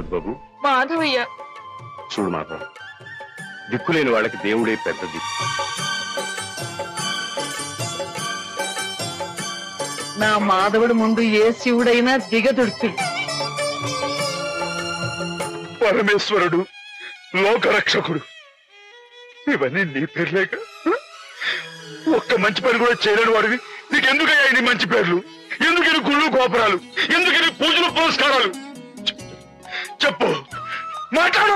పేరేమిటి బాబు? మాధవయ్య. చూడు మాధవ్, దిక్కులేని వాళ్ళకి దేవుడే పెద్ద దిక్కు. నా మాధవుడు ముందు ఏ శివుడైనా దిగదుడిపి. పరమేశ్వరుడు, లోకరక్షకుడు, ఇవన్నీ నీ పేర్లేక? ఒక్క మంచి పని కూడా చేయలేని వాడివి నీకెందుకయ్యా ఇన్ని మంచి పేర్లు? ఎందుకని గుళ్ళు గోపురాలు? ఎందుకని పూజలు పురస్కారాలు? చెప్పు, మాట్లాడు.